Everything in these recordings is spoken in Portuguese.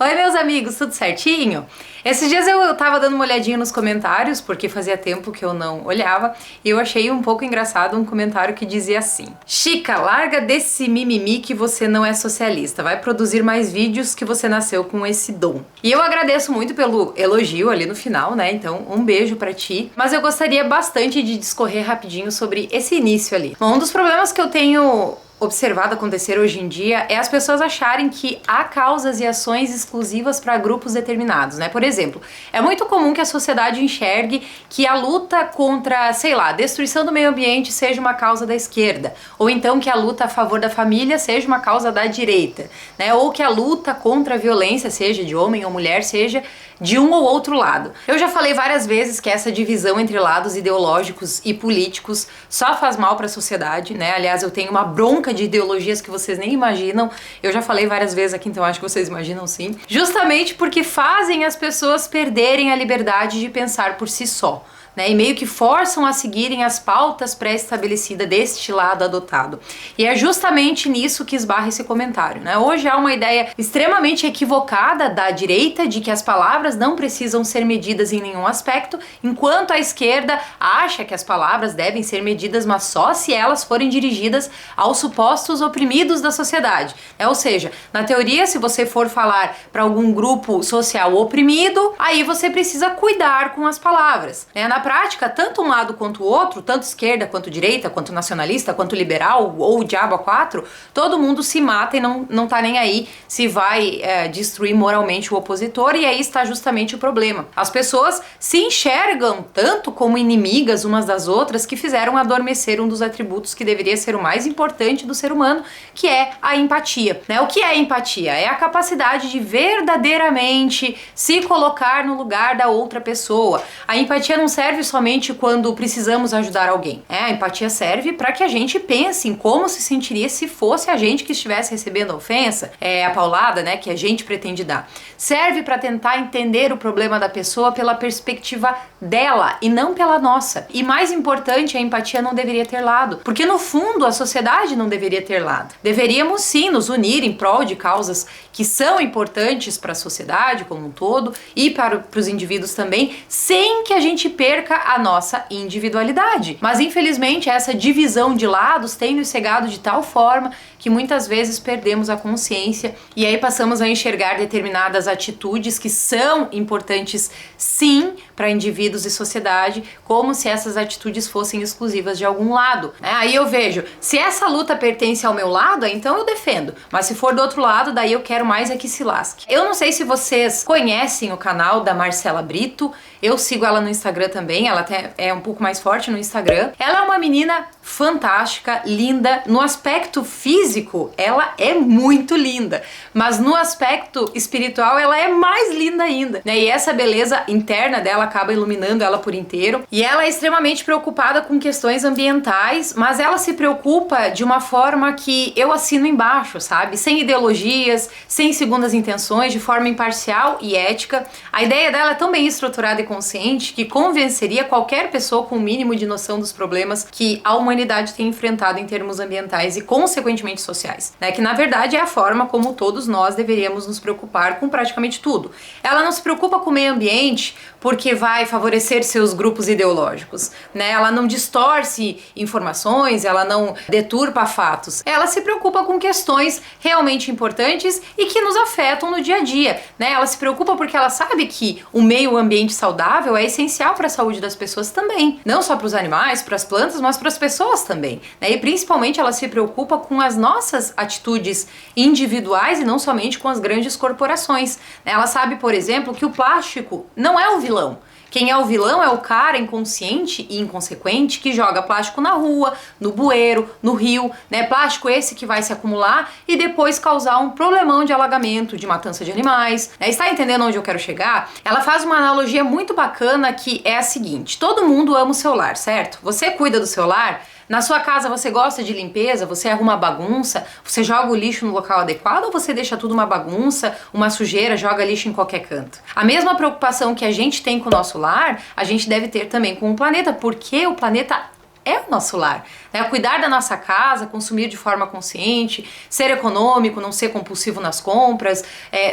Oi, meus amigos, tudo certinho? Esses dias eu tava dando uma olhadinha nos comentários, porque fazia tempo que eu não olhava, e eu achei um pouco engraçado um comentário que dizia assim: Chica, larga desse mimimi que você não é socialista, vai produzir mais vídeos que você nasceu com esse dom. E eu agradeço muito pelo elogio ali no final, né? Então, um beijo pra ti. Mas eu gostaria bastante de discorrer rapidinho sobre esse início ali. Bom, um dos problemas que eu tenho observado acontecer hoje em dia é as pessoas acharem que há causas e ações exclusivas para grupos determinados, né? Por exemplo, é muito comum que a sociedade enxergue que a luta contra, sei lá, a destruição do meio ambiente seja uma causa da esquerda, ou então que a luta a favor da família seja uma causa da direita, né? Ou que a luta contra a violência, seja de homem ou mulher, seja de um ou outro lado. Eu já falei várias vezes que essa divisão entre lados ideológicos e políticos só faz mal para a sociedade, né? Aliás, eu tenho uma bronca de ideologias que vocês nem imaginam. Eu já falei várias vezes aqui, então acho que vocês imaginam sim. Justamente porque fazem as pessoas perderem a liberdade de pensar por si só, né, e meio que forçam a seguirem as pautas pré-estabelecidas deste lado adotado. E é justamente nisso que esbarra esse comentário, né? Hoje há uma ideia extremamente equivocada da direita de que as palavras não precisam ser medidas em nenhum aspecto, enquanto a esquerda acha que as palavras devem ser medidas, mas só se elas forem dirigidas aos supostos oprimidos da sociedade. Ou seja, na teoria, se você for falar para algum grupo social oprimido, aí você precisa cuidar com as palavras, né? Na prática, tanto um lado quanto o outro, tanto esquerda quanto direita, quanto nacionalista, quanto liberal, ou o diabo a quatro, todo mundo se mata e não tá nem aí se vai destruir moralmente o opositor, e aí está justamente o problema. As pessoas se enxergam tanto como inimigas umas das outras que fizeram adormecer um dos atributos que deveria ser o mais importante do ser humano, que é a empatia, né? O que é empatia? É a capacidade de verdadeiramente se colocar no lugar da outra pessoa. A empatia não serve somente quando precisamos ajudar alguém. A empatia serve para que a gente pense em como se sentiria se fosse a gente que estivesse recebendo a ofensa, a paulada, né, que a gente pretende dar. Serve para tentar entender o problema da pessoa pela perspectiva dela e não pela nossa. E mais importante, a empatia não deveria ter lado, porque no fundo a sociedade não deveria ter lado. Deveríamos sim nos unir em prol de causas que são importantes para a sociedade como um todo e para os indivíduos também, sem que a gente perca a nossa individualidade. Mas infelizmente essa divisão de lados tem nos cegado de tal forma que muitas vezes perdemos a consciência e aí passamos a enxergar determinadas atitudes que são importantes sim para indivíduos e sociedade, como se essas atitudes fossem exclusivas de algum lado. Aí eu vejo, se essa luta pertence ao meu lado, então eu defendo, mas se for do outro lado, daí eu quero mais é que se lasque. Eu não sei se vocês conhecem o canal da Marcela Brito, eu sigo ela no Instagram também, ela até é um pouco mais forte no Instagram. Ela é uma menina fantástica, linda. No aspecto físico, ela é muito linda, mas no aspecto espiritual, ela é mais linda ainda, né? E essa beleza interna dela acaba iluminando ela por inteiro. E ela é extremamente preocupada com questões ambientais, mas ela se preocupa de uma forma que eu assino embaixo, sabe? Sem ideologias, sem segundas intenções, de forma imparcial e ética. A ideia dela é tão bem estruturada e consciente que convenceria qualquer pessoa com o mínimo de noção dos problemas que a humanidade tem enfrentado em termos ambientais e consequentemente sociais, né? Que na verdade é a forma como todos nós deveríamos nos preocupar com praticamente tudo. Ela não se preocupa com o meio ambiente porque vai favorecer seus grupos ideológicos, né? Ela não distorce informações, ela não deturpa fatos. Ela se preocupa com questões realmente importantes e que nos afetam no dia a dia, né? Ela se preocupa porque ela sabe que o meio ambiente saudável é essencial para a saúde das pessoas também, não só para os animais, para as plantas, mas para as pessoas também, né? E principalmente ela se preocupa com as nossas atitudes individuais e não somente com as grandes corporações, né? Ela sabe, por exemplo, que o plástico não é o vilão. Quem é o vilão é o cara inconsciente e inconsequente que joga plástico na rua, no bueiro, no rio, né? Plástico esse que vai se acumular e depois causar um problemão de alagamento, de matança de animais, né? Está entendendo onde eu quero chegar? Ela faz uma analogia muito bacana que é a seguinte: todo mundo ama o seu lar, certo? Você cuida do seu lar? Na sua casa você gosta de limpeza, você arruma bagunça, você joga o lixo no local adequado ou você deixa tudo uma bagunça, uma sujeira, joga lixo em qualquer canto? A mesma preocupação que a gente tem com o nosso lar, a gente deve ter também com o planeta, porque o planeta é o nosso lar, né? Cuidar da nossa casa, consumir de forma consciente, ser econômico, não ser compulsivo nas compras,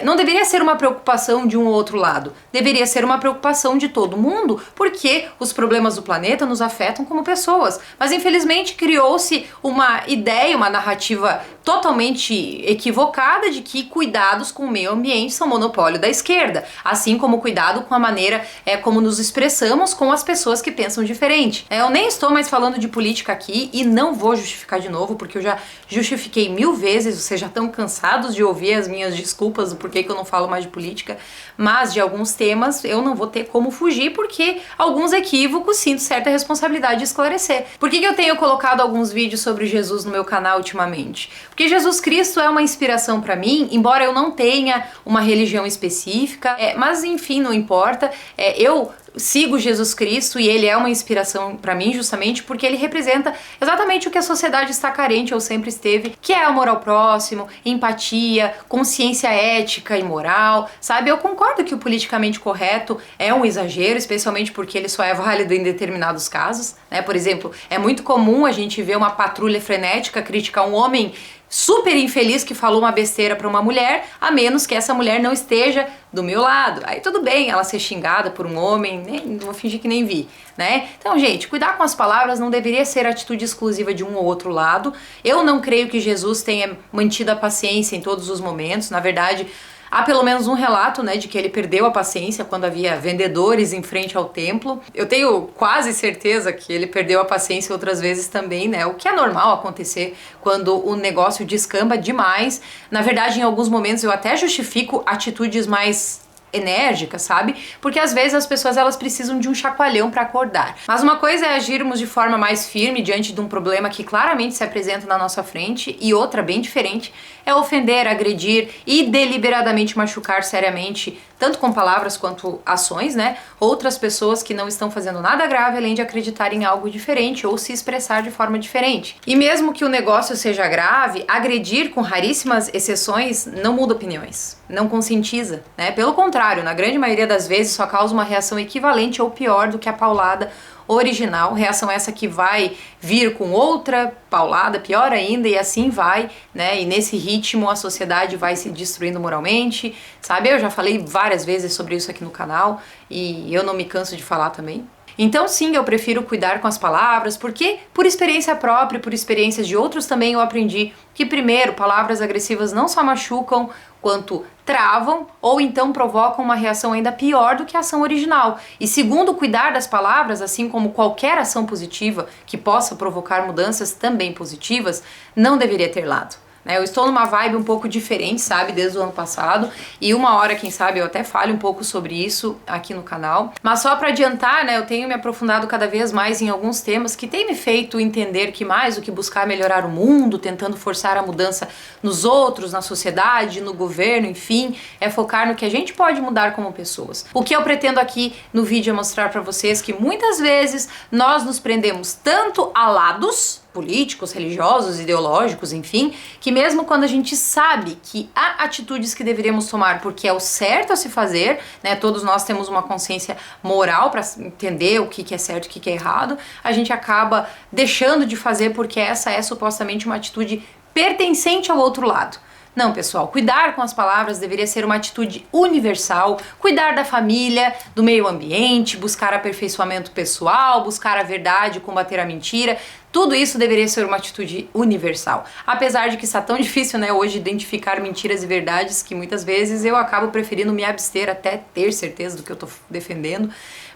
não deveria ser uma preocupação de um ou outro lado, deveria ser uma preocupação de todo mundo, porque os problemas do planeta nos afetam como pessoas. Mas infelizmente criou-se uma ideia, uma narrativa totalmente equivocada de que cuidados com o meio ambiente são monopólio da esquerda, assim como cuidado com a maneira como nos expressamos com as pessoas que pensam diferente. Eu nem estou mais falando de política aqui e não vou justificar de novo, porque eu já justifiquei 1000 vezes, vocês já estão cansados de ouvir as minhas desculpas do porquê que eu não falo mais de política, mas de alguns temas eu não vou ter como fugir, porque alguns equívocos sinto certa responsabilidade de esclarecer. Por que eu tenho colocado alguns vídeos sobre Jesus no meu canal ultimamente? Porque Jesus Cristo é uma inspiração para mim, embora eu não tenha uma religião específica, mas enfim, não importa, eu sigo Jesus Cristo e ele é uma inspiração para mim justamente porque ele representa exatamente o que a sociedade está carente ou sempre esteve, que é amor ao próximo, empatia, consciência ética e moral, sabe? Eu concordo que o politicamente correto é um exagero, especialmente porque ele só é válido em determinados casos, né? Por exemplo, é muito comum a gente ver uma patrulha frenética criticar um homem super infeliz que falou uma besteira para uma mulher, a menos que essa mulher não esteja do meu lado. Aí tudo bem ela ser xingada por um homem, nem vou fingir que nem vi, né? Então, gente, cuidar com as palavras não deveria ser atitude exclusiva de um ou outro lado. Eu não creio que Jesus tenha mantido a paciência em todos os momentos. Na verdade, há pelo menos um relato, né, de que ele perdeu a paciência quando havia vendedores em frente ao templo. Eu tenho quase certeza que ele perdeu a paciência outras vezes também, né, o que é normal acontecer quando o negócio descamba demais. Na verdade, em alguns momentos eu até justifico atitudes mais enérgica, sabe? Porque às vezes as pessoas elas precisam de um chacoalhão para acordar. Mas uma coisa é agirmos de forma mais firme diante de um problema que claramente se apresenta na nossa frente, e outra bem diferente é ofender, agredir e deliberadamente machucar seriamente, tanto com palavras quanto ações, né? Outras pessoas que não estão fazendo nada grave além de acreditar em algo diferente ou se expressar de forma diferente. E mesmo que o negócio seja grave, agredir com raríssimas exceções não muda opiniões, não conscientiza, né? Pelo contrário, na grande maioria das vezes só causa uma reação equivalente ou pior do que a paulada original, reação essa que vai vir com outra paulada, pior ainda, e assim vai, né? E nesse ritmo a sociedade vai se destruindo moralmente, sabe? Eu já falei várias vezes sobre isso aqui no canal e eu não me canso de falar também. Então sim, eu prefiro cuidar com as palavras, porque por experiência própria, por experiências de outros também eu aprendi que primeiro, palavras agressivas não só machucam, quanto travam ou então provocam uma reação ainda pior do que a ação original. E segundo, cuidar das palavras, assim como qualquer ação positiva que possa provocar mudanças também positivas, não deveria ter lado. Eu estou numa vibe um pouco diferente, sabe, desde o ano passado, e uma hora, quem sabe, eu até fale um pouco sobre isso aqui no canal. Mas só para adiantar, né, eu tenho me aprofundado cada vez mais em alguns temas que têm me feito entender que mais do que buscar melhorar o mundo, tentando forçar a mudança nos outros, na sociedade, no governo, enfim, é focar no que a gente pode mudar como pessoas. O que eu pretendo aqui no vídeo é mostrar para vocês que muitas vezes nós nos prendemos tanto a lados políticos, religiosos, ideológicos, enfim, que mesmo quando a gente sabe que há atitudes que deveríamos tomar porque é o certo a se fazer, né, todos nós temos uma consciência moral para entender o que é certo e o que é errado, a gente acaba deixando de fazer porque essa é supostamente uma atitude pertencente ao outro lado. Não, pessoal, cuidar com as palavras deveria ser uma atitude universal, cuidar da família, do meio ambiente, buscar aperfeiçoamento pessoal, buscar a verdade, combater a mentira, tudo isso deveria ser uma atitude universal. Apesar de que está tão difícil, né, hoje identificar mentiras e verdades que muitas vezes eu acabo preferindo me abster até ter certeza do que eu tô defendendo.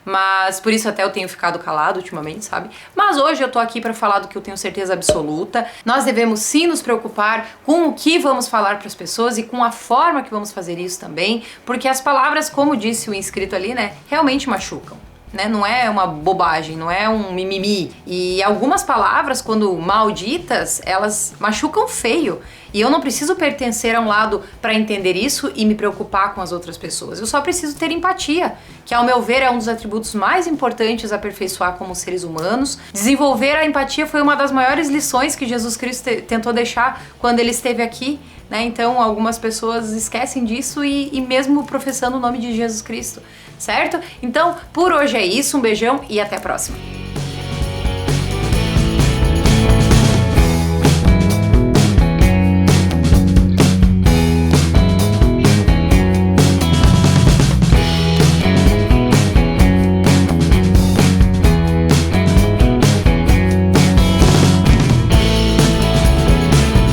Mas por isso até eu tenho ficado calado ultimamente, sabe? Mas hoje eu tô aqui para falar do que eu tenho certeza absoluta. Nós devemos sim nos preocupar com o que vamos falar para as pessoas e com a forma que vamos fazer isso também, porque as palavras, como disse o inscrito ali, né, realmente machucam. Né? Não é uma bobagem, não é um mimimi. E algumas palavras, quando malditas, elas machucam feio. E eu não preciso pertencer a um lado para entender isso e me preocupar com as outras pessoas. Eu só preciso ter empatia, que ao meu ver é um dos atributos mais importantes a aperfeiçoar como seres humanos. Desenvolver a empatia foi uma das maiores lições que Jesus Cristo tentou deixar quando ele esteve aqui. Né? Então algumas pessoas esquecem disso e mesmo professando o nome de Jesus Cristo, certo? Então por hoje é isso, um beijão e até a próxima!